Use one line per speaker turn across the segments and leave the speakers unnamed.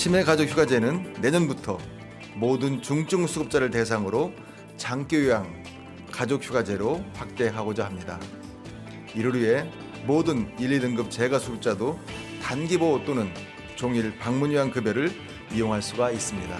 치매 가족 휴가제는 내년부터 모든 중증 수급자를 대상으로 장기 요양 가족 휴가제로 확대하고자 합니다. 이를 위해 모든 1, 2등급 재가 수급자도 단기 보호 또는 종일 방문 요양 급여를 이용할 수가 있습니다.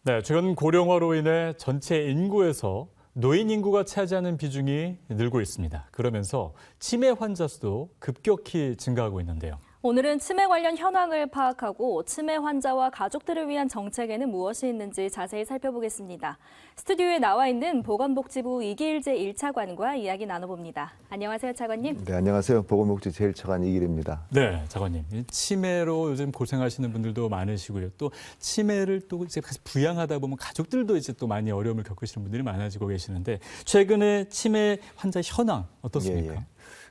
네, 최근 고령화로 인해 전체 인구에서 노인 인구가 차지하는 비중이 늘고 있습니다. 그러면서 치매 환자 수도 급격히 증가하고 있는데요.
오늘은 치매 관련 현황을 파악하고 치매 환자와 가족들을 위한 정책에는 무엇이 있는지 자세히 살펴보겠습니다. 스튜디오에 나와 있는 보건복지부 이길재 1차관과 이야기 나눠봅니다. 안녕하세요, 차관님.
네, 안녕하세요. 보건복지 제1차관 이길입니다.
네, 차관님. 치매로 요즘 고생하시는 분들도 많으시고요. 또 치매를 또 이제 부양하다 보면 가족들도 이제 또 많이 어려움을 겪으시는 분들이 많아지고 계시는데 최근에 치매 환자 현황 어떻습니까?
예.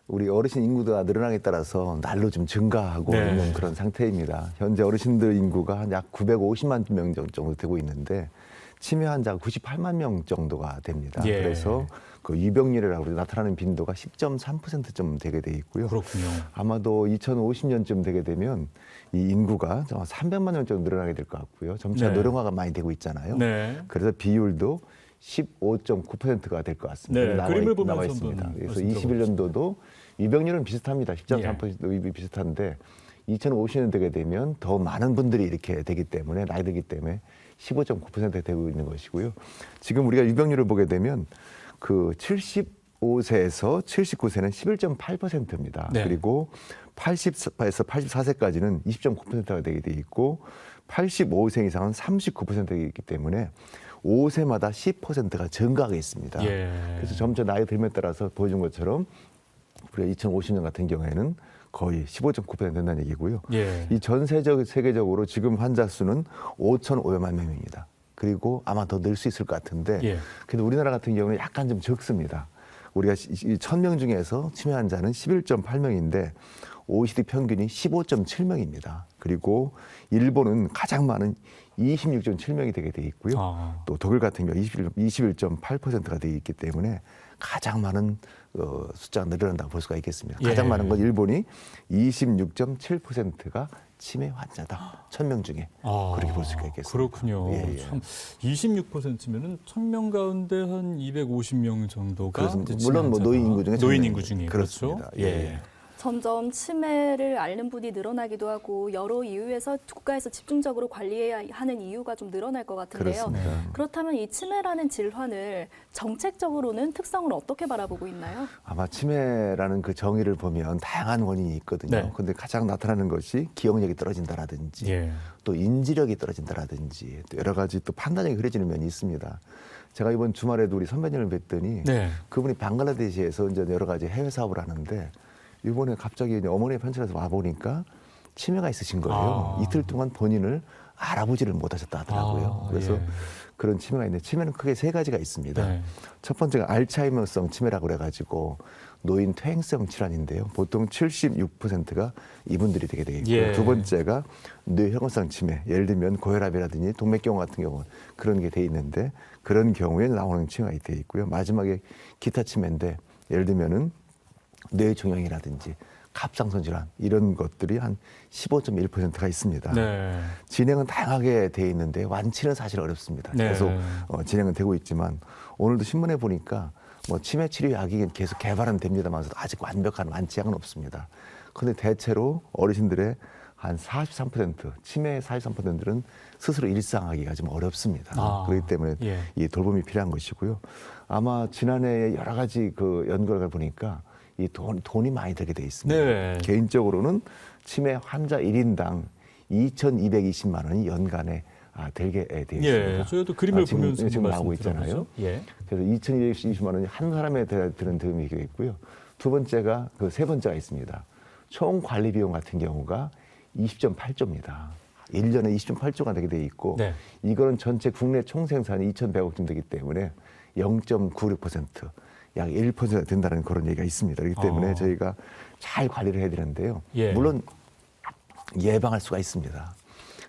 우리 어르신 인구가 늘어나게 따라서 날로 좀 증가하고
네.
있는 그런 상태입니다. 현재 어르신들 인구가 한 약 950만 명 정도 되고 있는데 치매 환자가 98만 명 정도가 됩니다.
예.
그래서 그 유병률이라고 나타나는 빈도가 10.3%좀 되게 돼 있고요.
그렇군요.
아마도 2050년쯤 되게 되면 이 인구가 300만 명 정도 늘어나게 될 것 같고요. 점차
네.
노령화가 많이 되고 있잖아요.
네.
그래서 비율도 15.9%가 될 것 같습니다.
네, 그림을 보면서
나와
한번
있습니다. 그래서
말씀 들어보겠습니다.
21년도도 유병률은 비슷합니다. 10.3% 비슷한데 2050년 되게 되면 더 많은 분들이 이렇게 되기 때문에 나이 들기 때문에 15.9% 되고 있는 것이고요. 지금 우리가 유병률을 보게 되면 그 75세에서 79세는 11.8%입니다.
네.
그리고 80에서 84세까지는 20.9%가 되게 돼 있고 85세 이상은 39%가 되어 있기 때문에 5세마다 10%가 증가하고 있습니다.
예.
그래서 점차 나이 들에 따라서 보여준 것처럼 우리가 2050년 같은 경우에는 거의 15.9% 된다는 얘기고요.
예.
이 전 세계적으로 지금 환자 수는 5,500만 명입니다. 그리고 아마 더 늘 수 있을 것 같은데
예.
그래도 우리나라 같은 경우는 약간 좀 적습니다. 우리가 1,000명 중에서 치매 환자는 11.8명인데 OECD 평균이 15.7명입니다. 그리고 일본은 가장 많은 26.7명이 되게 돼 있고요. 또 독일 같은 경우 21.8%가 되어 있기 때문에 가장 많은 숫자가 늘어난다고 볼 수가 있겠습니다.
예.
가장 많은 건 일본이 26.7%가 치매 환자다. 1,000명 중에. 그렇게 볼 수가 있겠습니다.
그렇군요.
예, 예.
참 26%면은 1,000명 가운데 한 250명 정도가
그렇습니다. 물론 뭐 노인 인구 중에
노인 인구 중에
그렇습니다.
그렇죠. 예.
점점 치매를 앓는 분이 늘어나기도 하고 여러 이유에서 국가에서 집중적으로 관리해야 하는 이유가 좀 늘어날 것 같은데요.
그렇습니다.
그렇다면 이 치매라는 질환을 정책적으로는 특성을 어떻게 바라보고 있나요?
아마 치매라는 그 정의를 보면 다양한 원인이 있거든요.
네.
근데 가장 나타나는 것이 기억력이 떨어진다라든지
예.
또 인지력이 떨어진다라든지 또 여러 가지 또 판단력이 흐려지는 면이 있습니다. 제가 이번 주말에도 우리 선배님을 뵀더니
네.
그분이 방글라데시에서 이제 여러 가지 해외 사업을 하는데 이번에 갑자기 이제 어머니의 편지라서 와 보니까 치매가 있으신 거예요. 이틀 동안 본인을 알아보지를 못하셨다 하더라고요. 그래서
예.
그런 치매가 있는데 치매는 크게 세 가지가 있습니다.
네.
첫 번째가 알츠하이머성 치매라고 그래가지고 노인 퇴행성 질환인데요. 보통 76%가 이분들이 되게 되어 있고요.
예.
두 번째가 뇌혈관성 치매. 예를 들면 고혈압이라든지 동맥경화 같은 경우 그런 게 돼 있는데 그런 경우에 나오는 치매가 되어 있고요. 마지막에 기타 치매인데 예를 들면은 뇌종양이라든지 갑상선 질환 이런 것들이 한 15.1%가 있습니다.
네.
진행은 다양하게 돼 있는데 완치는 사실 어렵습니다.
네.
계속 진행은 되고 있지만 오늘도 신문에 보니까 뭐 치매 치료 약이 계속 개발은 됩니다만서도 아직 완벽한 완치약은 없습니다. 그런데 대체로 어르신들의 한 43%, 치매의 43%는 스스로 일상하기가 좀 어렵습니다. 그렇기 때문에
예.
이 돌봄이 필요한 것이고요. 아마 지난해 여러 가지 그 연구를 보니까 이 돈이 많이 들게 돼 있습니다.
네.
개인적으로는 치매 환자 1인당 2,220만 원이 연간에 들게 돼 있습니다.
예. 저희도 그림을 보면서
지금 나오고 있잖아요.
예.
그래서 2,220만 원이 한 사람에 드는 도움이 있고요. 두 번째가 그 세 번째가 있습니다. 총 관리 비용 같은 경우가 20.8조입니다. 1년에 20.8조가 되게 돼 있고
네.
이거는 전체 국내 총 생산이 2,100억쯤 되기 때문에 0.96%, 약 1% 된다는 그런 얘기가 있습니다. 그렇기 때문에 저희가 잘 관리를 해야 되는데요.
예.
물론 예방할 수가 있습니다.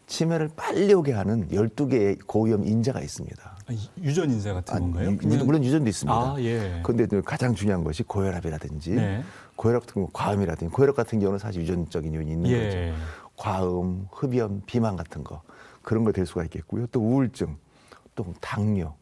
치매를 빨리 오게 하는 12개의 고위험 인자가 있습니다.
유전 인자 같은 건가요?
물론 유전도 있습니다.
아, 예.
그런데 가장 중요한 것이 고혈압이라든지
네.
고혈압 같은 경우 과음이라든지 고혈압 같은 경우는 사실 유전적인 요인이 있는
예.
거죠. 과음, 흡연, 비만 같은 거 그런 거 될 수가 있겠고요. 또 우울증, 또 당뇨,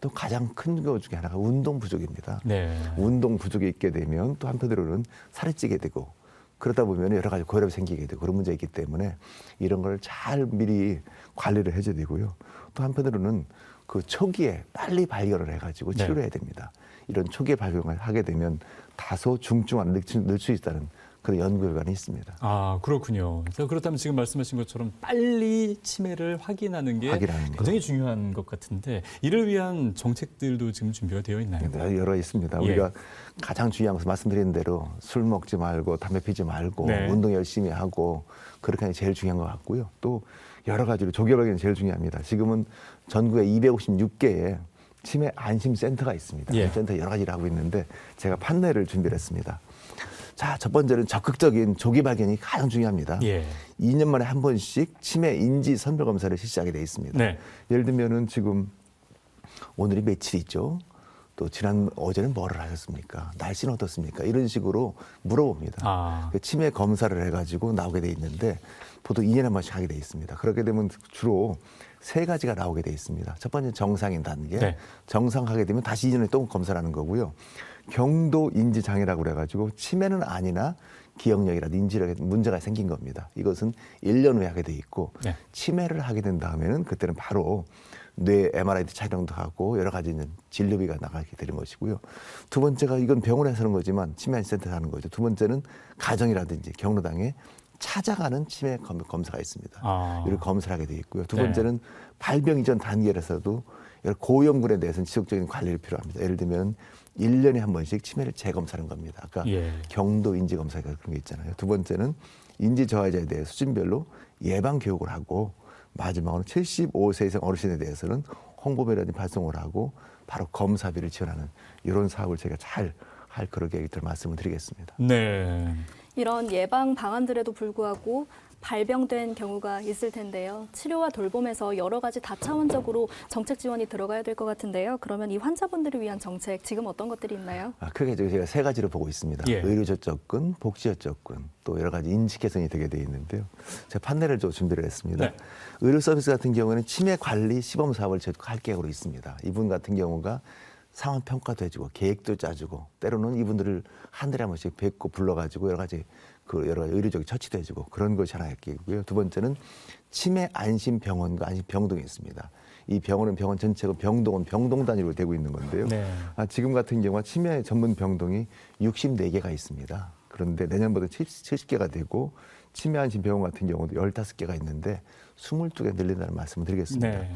또 가장 큰 거 중에 하나가 운동 부족입니다.
네.
운동 부족이 있게 되면 또 한편으로는 살이 찌게 되고 그러다 보면 여러 가지 고혈압이 생기게 되고 그런 문제가 있기 때문에 이런 걸 잘 미리 관리를 해줘야 되고요. 또 한편으로는 그 초기에 빨리 발견을 해가지고
네.
치료를 해야 됩니다. 이런 초기에 발견을 하게 되면 다소 중증화를 늘 수 있다는 그런 연구 결과는 있습니다.
아, 그렇군요. 그래서 그렇다면 지금 말씀하신 것처럼 빨리 치매를 확인하는 게
확인하는 거.
굉장히 중요한 것 같은데 이를 위한 정책들도 지금 준비가 되어 있나요?
여러 있습니다.
예.
우리가 가장 중요한 것은 말씀드린 대로 술 먹지 말고 담배 피지 말고
네.
운동 열심히 하고 그렇게 하는 게 제일 중요한 것 같고요. 또 여러 가지로 조결하기는 제일 중요합니다. 지금은 전국에 256개의 치매 안심센터가 있습니다.
예.
센터 여러 가지를 하고 있는데 제가 판넬을 준비를 했습니다. 자, 첫 번째는 적극적인 조기 발견이 가장 중요합니다.
예.
2년 만에 한 번씩 치매 인지 선별 검사를 실시하게 돼 있습니다.
네.
예를 들면은 지금 오늘이 며칠이죠. 또 어제는 뭐를 하셨습니까? 날씨는 어떻습니까? 이런 식으로 물어봅니다.
아.
그 치매 검사를 해가지고 나오게 돼 있는데 보통 2년에 한 번씩 하게 돼 있습니다. 그렇게 되면 주로 3가지가 나오게 돼 있습니다. 첫 번째 정상인 단계.
네.
정상하게 되면 다시 2년에 또 검사를 하는 거고요. 경도 인지 장애라고 그래가지고 치매는 아니나 기억력이라든지 인지력에 문제가 생긴 겁니다. 이것은 1년 후에 하게 돼 있고
네.
치매를 하게 된 다음에는 그때는 바로 뇌 MRI 촬영도 하고 여러 가지 진료비가 나가게 되는 것이고요. 두 번째가 이건 병원에서 하는 거지만 치매 안심센터에서 하는 거죠. 두 번째는 가정이라든지 경로당에 찾아가는 치매 검사가 있습니다.
아.
이를 검사를 하게 돼 있고요. 두
네.
번째는 발병 이전 단계에서도 여러 고형군에 대해서는 지속적인 관리를 필요합니다. 예를 들면 1년에 한 번씩 치매를 재검사하는 겁니다. 아까
예.
경도 인지 검사가 그런 게 있잖아요. 두 번째는 인지 저하자에 대해 수준별로 예방 교육을 하고 마지막으로 75세 이상 어르신에 대해서는 홍보비라든지 발송을 하고 바로 검사비를 지원하는 이런 사업을 제가 잘 할 그런 계획들을 말씀을 드리겠습니다.
네.
이런 예방 방안들에도 불구하고 발병된 경우가 있을 텐데요. 치료와 돌봄에서 여러 가지 다차원적으로 정책 지원이 들어가야 될 것 같은데요. 그러면 이 환자분들을 위한 정책 지금 어떤 것들이 있나요?
크게 제가 3가지로 보고 있습니다.
예.
의료적 접근, 복지적 접근, 또 여러 가지 인식 개선이 되게 돼 있는데요. 제가 판넬을 좀 준비를 했습니다.
네.
의료 서비스 같은 경우는 치매 관리 시범 사업을 할 계획으로 있습니다. 이분 같은 경우가 상황 평가도 해주고 계획도 짜주고 때로는 이분들을 한 달에 한 번씩 뵙고 불러가지고 여러 가지 의료적 처치도 해주고 그런 것이 하나 있고요. 두 번째는 치매 안심 병원과 안심 병동이 있습니다. 이 병원은 병원 전체고 병동은 병동 단위로 되고 있는 건데요.
네.
지금 같은 경우가 치매 전문 병동이 64개가 있습니다. 그런데 내년부터 70개가 되고 치매 안심 병원 같은 경우도 15개가 있는데 22개 늘린다는 말씀을 드리겠습니다.
네.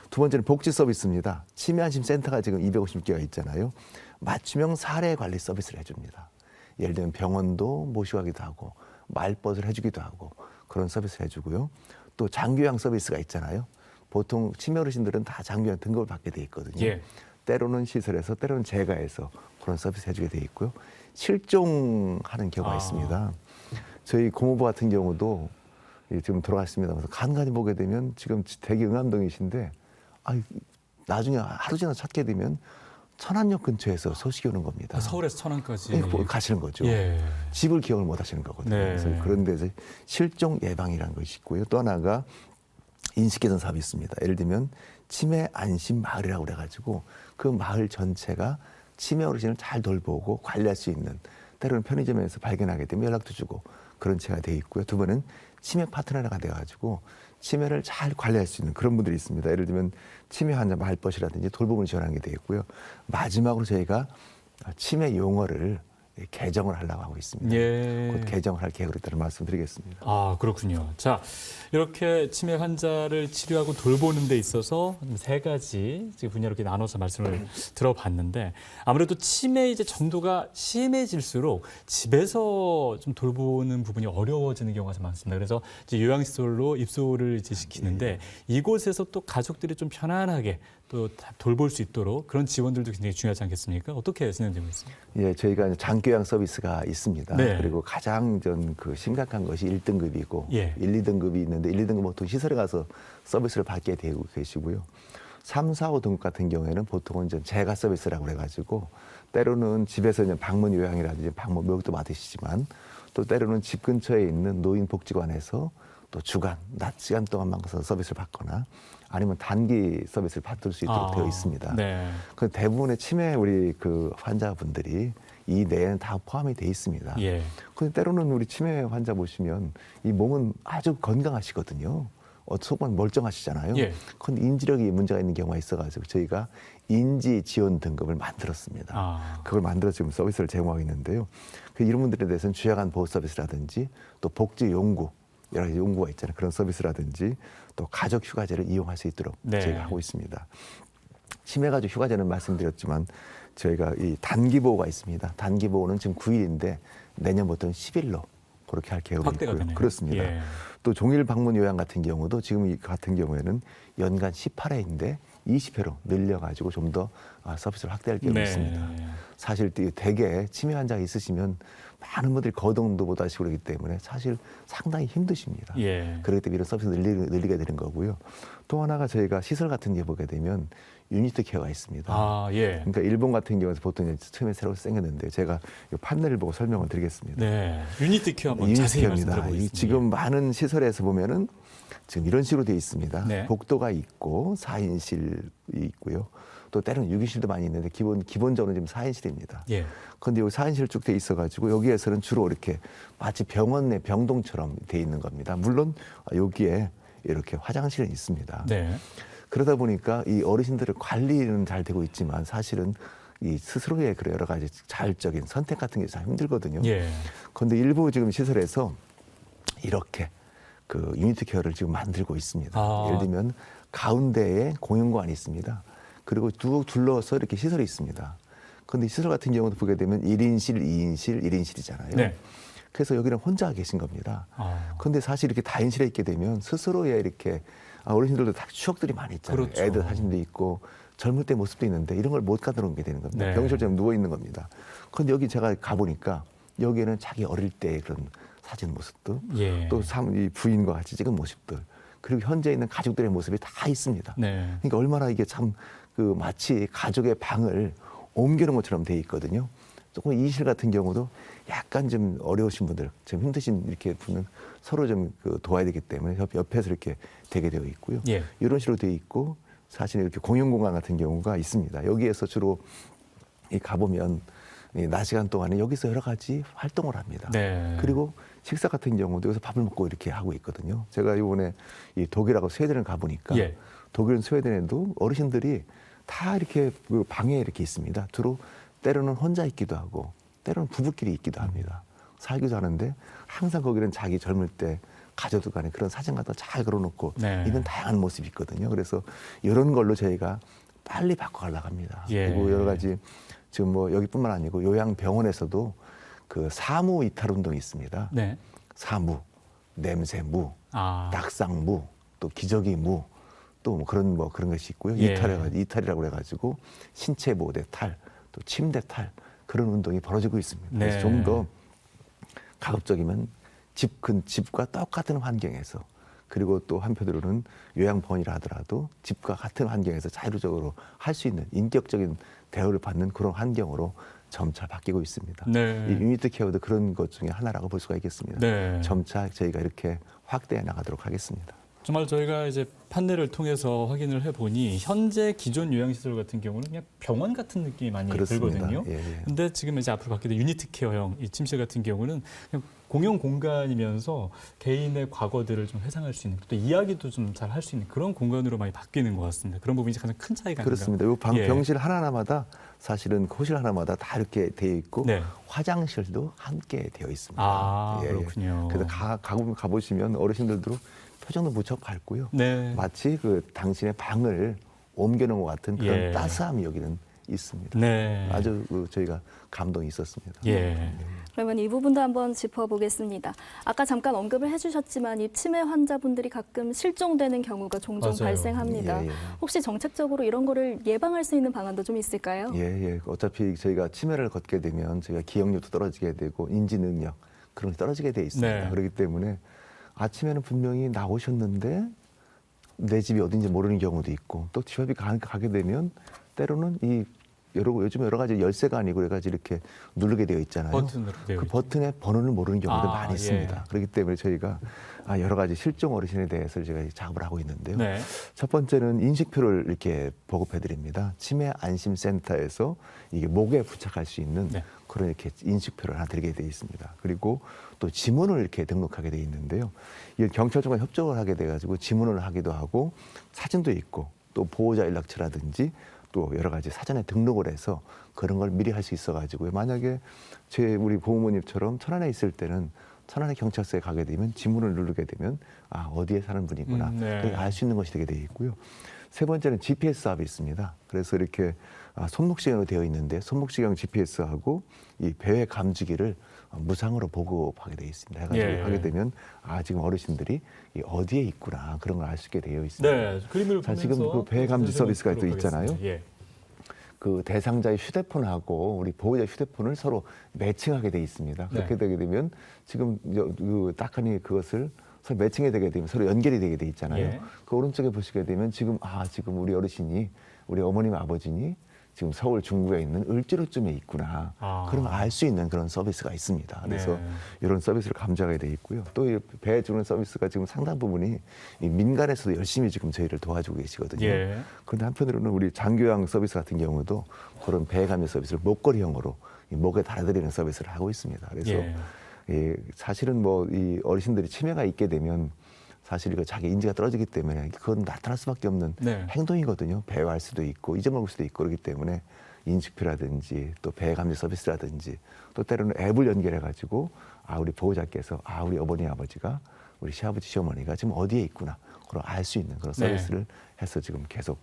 두 번째는 복지 서비스입니다. 치매 안심 센터가 지금 250개가 있잖아요. 맞춤형 사례 관리 서비스를 해줍니다. 예를 들면 병원도 모시고 가기도 하고 말벗을 해주기도 하고 그런 서비스를 해주고요. 또 장기요양 서비스가 있잖아요. 보통 치매 어르신들은 다 장기요양 등급을 받게 돼 있거든요.
예.
때로는 시설에서 때로는 재가해서 그런 서비스 해주게 돼 있고요. 실종하는 경우가 있습니다. 저희 고모부 같은 경우도 지금 돌아가셨습니다. 그래서 간간히 보게 되면 지금 대기 응암동이신데 나중에 하루 지나 찾게 되면 천안역 근처에서 소식이 오는 겁니다.
서울에서 천안까지
가시는 거죠.
예.
집을 기억을 못 하시는 거거든요.
네.
그래서 그런 데서 실종 예방이라는 것이 있고요. 또 하나가 인식개선 사업이 있습니다. 예를 들면 치매 안심 마을이라고 그래가지고 그 마을 전체가 치매 어르신을 잘 돌보고 관리할 수 있는 때로는 편의점에서 발견하게 되면 연락도 주고 그런 체가 돼 있고요. 두 번은 치매 파트너가 돼가지고 치매를 잘 관리할 수 있는 그런 분들이 있습니다. 예를 들면 치매 환자 말벗이라든지 돌봄을 지원하는 게 되겠고요. 마지막으로 저희가 치매 용어를 개정을 하려고 하고 있습니다.
예.
곧 개정을 할 계획으로 있다는 말씀드리겠습니다.
아, 그렇군요. 자, 이렇게 치매 환자를 치료하고 돌보는 데 있어서 3가지 분야로 이렇게 나눠서 말씀을 들어봤는데 아무래도 치매 이제 정도가 심해질수록 집에서 좀 돌보는 부분이 어려워지는 경우가 좀 많습니다. 그래서 이제 요양시설로 입소를 이제 시키는데 이곳에서 또 가족들이 좀 편안하게 또 돌볼 수 있도록 그런 지원들도 굉장히 중요하지 않겠습니까? 어떻게 진행되고 있습니까?
예, 저희가 장기요양 서비스가 있습니다.
네.
그리고 가장 심각한 것이 1등급이고
예.
1, 2등급이 있는데 1, 2등급 보통 시설에 가서 서비스를 받게 되고 계시고요. 3, 4, 5 등급 같은 경우에는 보통은 이제 재가 서비스라고 그래가지고 때로는 집에서 이제 방문 요양이라든지 방문 목욕도 받으시지만 또 때로는 집 근처에 있는 노인복지관에서 또 주간, 낮 시간 동안만 가서 서비스를 받거나 아니면 단기 서비스를 받을 수 있도록 되어 있습니다.
네.
그 대부분의 치매 우리 그 환자분들이 이 내에는 다 포함이 돼 있습니다.
예.
근데 때로는 우리 치매 환자 보시면 이 몸은 아주 건강하시거든요. 속은 멀쩡하시잖아요.
예.
그런데 인지력이 문제가 있는 경우가 있어가지고 저희가 인지 지원 등급을 만들었습니다. 그걸 만들어서 지금 서비스를 제공하고 있는데요. 이런 분들에 대해서는 주야간 보호 서비스라든지 또 복지 연구 여러 가지 연구가 있잖아요. 그런 서비스라든지 또 가족 휴가제를 이용할 수 있도록
네.
저희가 하고 있습니다. 치매 가족 휴가제는 말씀드렸지만 저희가 이 단기 보호가 있습니다. 단기 보호는 지금 9일인데 내년부터는 10일로 그렇게 할 계획이
확대가
있고요.
되네요.
그렇습니다.
예.
또 종일 방문 요양 같은 경우도 지금 이 같은 경우에는 연간 18회인데 20회로 늘려가지고 좀 더 서비스를 확대할 계획이 있습니다. 사실 대개 치매 환자가 있으시면 많은 분들이 거동도 하시고 그러기 때문에 사실 상당히 힘드십니다.
예.
그렇기 때문에 이런 서비스 늘리게 되는 거고요. 또 하나가 저희가 시설 같은 게 보게 되면 유니트 케어가 있습니다.
예.
그러니까 일본 같은 경우에서 보통 이제 처음에 새로 생겼는데 제가 이 판넬을 보고 설명을 드리겠습니다.
네. 유니티 케어 한번
유니트
자세히
케어입니다.
말씀드려보겠습니다.
지금 많은 시설에서 보면은 지금 이런 식으로 되어 있습니다.
네.
복도가 있고 4인실이 있고요. 또 때로는 6인실도 많이 있는데 기본적으로 지금 4인실입니다.
예.
그런데 여기 4인실 쭉 돼 있어가지고 여기에서는 주로 이렇게 마치 병원 내 병동처럼 돼 있는 겁니다. 물론 여기에 이렇게 화장실은 있습니다.
네.
그러다 보니까 이 어르신들의 관리는 잘 되고 있지만 사실은 이 스스로의 그런 여러 가지 자율적인 선택 같은 게 참 힘들거든요.
예.
그런데 일부 지금 시설에서 이렇게 그 유니트 케어를 지금 만들고 있습니다. 예를 들면 가운데에 공연관이 있습니다. 그리고 둘러서 이렇게 시설이 있습니다. 그런데 시설 같은 경우도 보게 되면 1인실, 2인실, 1인실이잖아요.
네.
그래서 여기는 혼자 계신 겁니다. 그런데 사실 이렇게 다인실에 있게 되면 스스로의 이렇게 어르신들도 다 추억들이 많이 있잖아요.
그렇죠.
애들 사진도 있고 젊을 때 모습도 있는데 이런 걸 못 가져오게 되는 겁니다.
네.
병실처럼 누워 있는 겁니다. 그런데 여기 제가 가보니까 여기에는 자기 어릴 때의 그런 사진 모습도
예.
또 이 부인과 같이 찍은 모습들 그리고 현재 있는 가족들의 모습이 다 있습니다.
네.
그러니까 얼마나 이게 참 그 마치 가족의 방을 옮기는 것처럼 돼 있거든요. 조금 이실 같은 경우도 약간 좀 어려우신 분들, 좀 힘드신 이렇게 분은 서로 좀 도와야 되기 때문에 옆에서 이렇게 되게 되어 있고요.
예.
이런 식으로 되어 있고 사실 이렇게 공용 공간 같은 경우가 있습니다. 여기에서 주로 가보면 낮 시간 동안에 여기서 여러 가지 활동을 합니다.
네.
그리고 식사 같은 경우도 여기서 밥을 먹고 이렇게 하고 있거든요. 제가 이번에 이 독일하고 스웨덴을 가보니까
예.
독일은 스웨덴에도 어르신들이 다 이렇게 그 방에 이렇게 있습니다. 주로 때로는 혼자 있기도 하고 때로는 부부끼리 있기도 합니다. 살기도 하는데 항상 거기는 자기 젊을 때 가져도 간에 그런 사진 같은 거 잘 걸어놓고
네.
있는 다양한 모습이 있거든요. 그래서 이런 걸로 저희가 빨리 바꿔가려고 합니다.
예.
그리고 여러 가지 지금 뭐 여기뿐만 아니고 요양병원에서도 그 사무 이탈 운동이 있습니다.
네.
사무, 냄새무,
아.
낙상무, 또 기저귀무, 또 뭐 그런 것이 있고요.
예.
이탈이라고 그래가지고 신체 보호대 탈, 또 침대 탈 그런 운동이 벌어지고 있습니다.
네.
그래서 좀 더 가급적이면 집과 똑같은 환경에서 그리고 또 한편으로는 요양병원이라 하더라도 집과 같은 환경에서 자율적으로 할 수 있는 인격적인 대우를 받는 그런 환경으로 점차 바뀌고 있습니다.
네.
이 유니트 케어도 그런 것 중에 하나라고 볼 수가 있겠습니다.
네.
점차 저희가 이렇게 확대해 나가도록 하겠습니다.
정말 저희가 이제 판넬을 통해서 확인을 해보니 현재 기존 요양시설 같은 경우는 그냥 병원 같은 느낌이 많이
그렇습니다.
들거든요.
예, 예.
근데 지금 이제 앞으로 바뀌게 될 유니트 케어형 이 침실 같은 경우는 그냥 공용 공간이면서 개인의 과거들을 좀 회상할 수 있는 또 이야기도 좀 잘 할 수 있는 그런 공간으로 많이 바뀌는 것 같습니다. 그런 부분이 가장 큰 차이가 아닌가.
그렇습니다. 이
예.
병실 하나하나마다 사실은 호실 하나마다 다 이렇게 되어 있고
네.
화장실도 함께 되어 있습니다.
아, 그렇군요.
그래서 가보시면 어르신들도 표정도 무척 밝고요.
네.
마치 그 당신의 방을 옮겨놓은 것 같은 그런
예.
따스함이 여기는 있습니다.
네.
아주 저희가 감동이 있었습니다.
예.
그러면 이 부분도 한번 짚어보겠습니다. 아까 잠깐 언급을 해주셨지만 이 치매 환자분들이 가끔 실종되는 경우가 종종
맞아요.
발생합니다.
예, 예.
혹시 정책적으로 이런 거를 예방할 수 있는 방안도 좀 있을까요?
예. 어차피 저희가 치매를 걷게 되면 저희가 기억력도 떨어지게 되고 인지 능력 그런 게 떨어지게 돼 있습니다.
네.
그렇기 때문에 아침에는 분명히 나오셨는데 내 집이 어딘지 모르는 경우도 있고 또 집 앞에 가게 되면 때로는 요즘 여러 가지 열쇠가 아니고 여러 가지 이렇게 누르게 되어 있잖아요.
버튼으로 되어
그
있죠.
버튼의 번호를 모르는 경우도 많이
예.
있습니다. 그렇기 때문에 저희가 여러 가지 실종 어르신에 대해서 제가 작업을 하고 있는데요.
네.
첫 번째는 인식표를 이렇게 보급해 드립니다. 치매 안심센터에서 이게 목에 부착할 수 있는
네.
그런 이렇게 인식표를 하나 드리게 되어 있습니다. 그리고 또 지문을 이렇게 등록하게 되어 있는데요. 이 경찰청과 협조를 하게 돼 가지고 지문을 하기도 하고 사진도 있고 또 보호자 연락처라든지 또 여러 가지 사전에 등록을 해서 그런 걸 미리 할 수 있어 가지고요. 만약에 우리 부모님처럼 천안에 있을 때는 천안의 경찰서에 가게 되면 지문을 누르게 되면 어디에 사는 분이구나.
네.
그렇게 알 수 있는 것이 되게 되어 있고요. 세 번째는 GPS 앱이 있습니다. 그래서 이렇게 손목시경으로 되어 있는데 손목시경 GPS하고 이 배회 감지기를 무상으로 보급하게 되어 있습니다. 해가지고
예.
하게 되면 지금 어르신들이 어디에 있구나 그런 걸 알 수 있게 되어 있습니다.
네, 그림을
자,
보면서
지금 그 배회 감지 서비스가 또 있잖아요.
예.
그 대상자의 휴대폰하고 우리 보호자 휴대폰을 서로 매칭하게 돼 있습니다. 그렇게
네.
되게 되면 지금 딱하니 그것을 서로 매칭이 되게 되면 서로 연결이 되게 돼 있잖아요.
예.
그 오른쪽에 보시게 되면 지금 우리 어르신이 우리 어머님 아버지니 지금 서울 중구에 있는 을지로쯤에 있구나. 그러면 알 수 있는 그런 서비스가 있습니다. 그래서
네.
이런 서비스를 감지하게 돼 있고요. 또 배 주는 서비스가 지금 상당 부분이 이 민간에서도 열심히 지금 저희를 도와주고 계시거든요.
예.
그런데 한편으로는 우리 장교양 서비스 같은 경우도 그런 배 감지 서비스를 목걸이형으로 목에 달아드리는 서비스를 하고 있습니다. 그래서 사실은 이 어르신들이 치매가 있게 되면 사실 이거 자기 인지가 떨어지기 때문에 그건 나타날 수밖에 없는
네.
행동이거든요. 배회할 수도 있고 잊어먹을 수도 있고 그렇기 때문에 인식표라든지 또 배회 감지 서비스라든지 또 때로는 앱을 연결해 가지고 우리 보호자께서 우리 어머니 아버지가 우리 시아버지 시어머니가 지금 어디에 있구나 그걸 알 수 있는 그런 서비스를 해서 지금 계속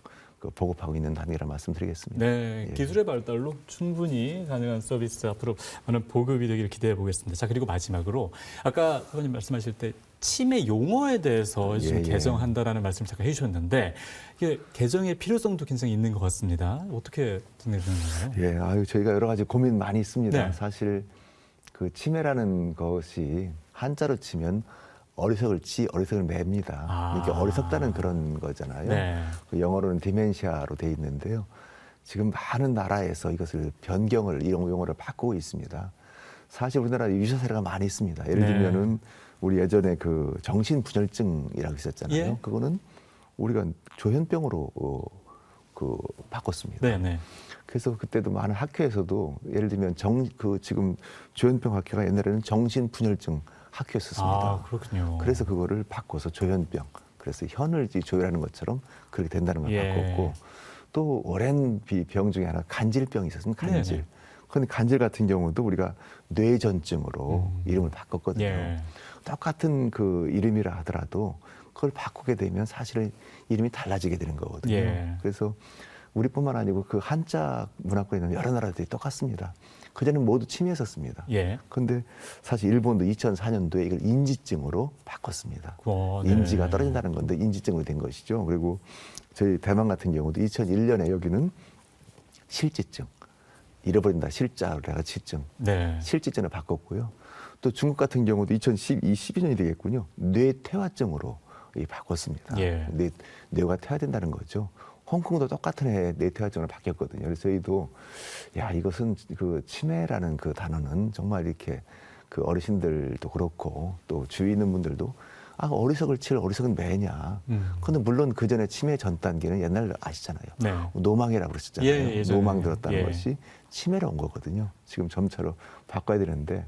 보급하고 있는 단계라 말씀드리겠습니다.
네, 기술의 발달로 충분히 가능한 서비스 앞으로 많은 보급이 되기를 기대해 보겠습니다. 자, 그리고 마지막으로 아까 사모님 말씀하실 때 치매 용어에 대해서 좀 개정한다라는 말씀을 잠깐 해주셨는데 이게 개정의 필요성도 굉장히 있는 것 같습니다. 어떻게 진행되는 건가요?
저희가 여러 가지 고민 많이 있습니다.
네.
사실 그 치매라는 것이 한자로 치면 어리석을 맵니다. 이렇게 어리석다는 그런 거잖아요.
네.
그 영어로는 디멘시아로 돼 있는데요. 지금 많은 나라에서 이것을 변경을 이런 용어를 바꾸고 있습니다. 사실 우리나라에 유사 사례가 많이 있습니다. 예를 들면은 우리 예전에 그 정신분열증이라고 있었잖아요.
예.
그거는 우리가 조현병으로 바꿨습니다.
네.
그래서 그때도 많은 학교에서도 예를 들면 지금 조현병 학교가 옛날에는 정신분열증 학교였었습니다.
그렇군요.
그래서 그거를 바꿔서 조현병. 그래서 현을 조율하는 것처럼 그렇게 된다는 걸 바꿨고 또 오랜 병 중에 하나 간질병이 있었습니다. 간질.
네네.
그런데 간질 같은 경우도 우리가 뇌전증으로 이름을 바꿨거든요. 똑같은 그 이름이라 하더라도 그걸 바꾸게 되면 사실은 이름이 달라지게 되는 거거든요. 그래서 우리뿐만 아니고 그 한자 문화권에 있는 여러 나라들이 똑같습니다. 그전에는 모두 치매였었습니다. 그런데 사실 일본도 2004년도에 이걸 인지증으로 바꿨습니다. 인지가 떨어진다는 건데 인지증으로 된 것이죠. 그리고 저희 대만 같은 경우도 2001년에 여기는 실지증, 잃어버린다 실자로 내가 지증, 실지증을 바꿨고요. 또 중국 같은 경우도 2012년이 되겠군요. 뇌퇴화증으로 바꿨습니다. 뇌가 퇴화된다는 거죠. 홍콩도 똑같은 뇌퇴화증으로 바뀌었거든요. 그래서 저희도 이것은 그 치매라는 그 단어는 정말 이렇게 그 어르신들도 그렇고 또 주위 있는 분들도 어리석을 칠 어리석은 매냐. 그런데 물론 그 전에 치매 전 단계는 옛날 아시잖아요. 노망이라고 그러셨잖아요. 노망 들었다는 것이 치매로 온 거거든요. 지금 점차로 바꿔야 되는데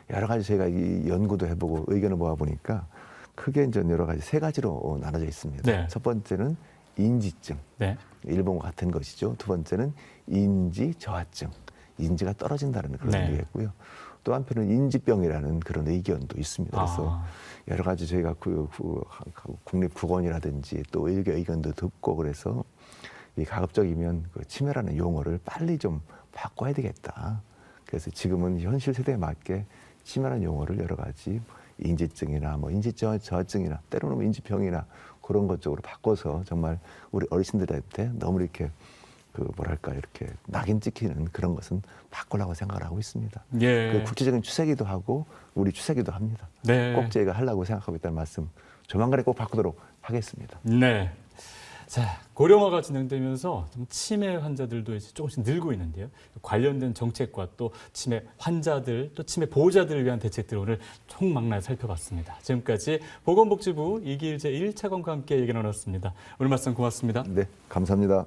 여러 가지 저희가 이 연구도 해보고 의견을 모아보니까 크게 이제 여러 가지 세 가지로 나눠져 있습니다. 첫 번째는 인지증, 일본과 같은 것이죠. 두 번째는 인지 저하증, 인지가 떨어진다는 그런 의미겠고요. 또 한편은 인지병이라는 그런 의견도 있습니다. 그래서 여러 가지 저희가 국립국원이라든지 또 의료 의견도 듣고 그래서 이 가급적이면 그 치매라는 용어를 빨리 좀 바꿔야 되겠다. 그래서 지금은 현실 세대에 맞게 치매라는 용어를 여러 가지 인지증이나 인지저하증이나 때로는 인지병이나 그런 것 쪽으로 바꿔서 정말 우리 어르신들한테 너무 이렇게 이렇게 낙인 찍히는 그런 것은 바꾸려고 생각을 하고 있습니다. 그 국제적인 추세기도 하고 우리 추세기도 합니다. 꼭 저희가 하려고 생각하고 있다는 말씀 조만간에 꼭 바꾸도록 하겠습니다.
네. 자, 고령화가 진행되면서 좀 치매 환자들도 이제 조금씩 늘고 있는데요. 관련된 정책과 또 치매 환자들, 또 치매 보호자들을 위한 대책들 오늘 총망라해 살펴봤습니다. 지금까지 보건복지부 이기일제 1차관과 함께 얘기 나눴습니다. 오늘 말씀 고맙습니다.
네, 감사합니다.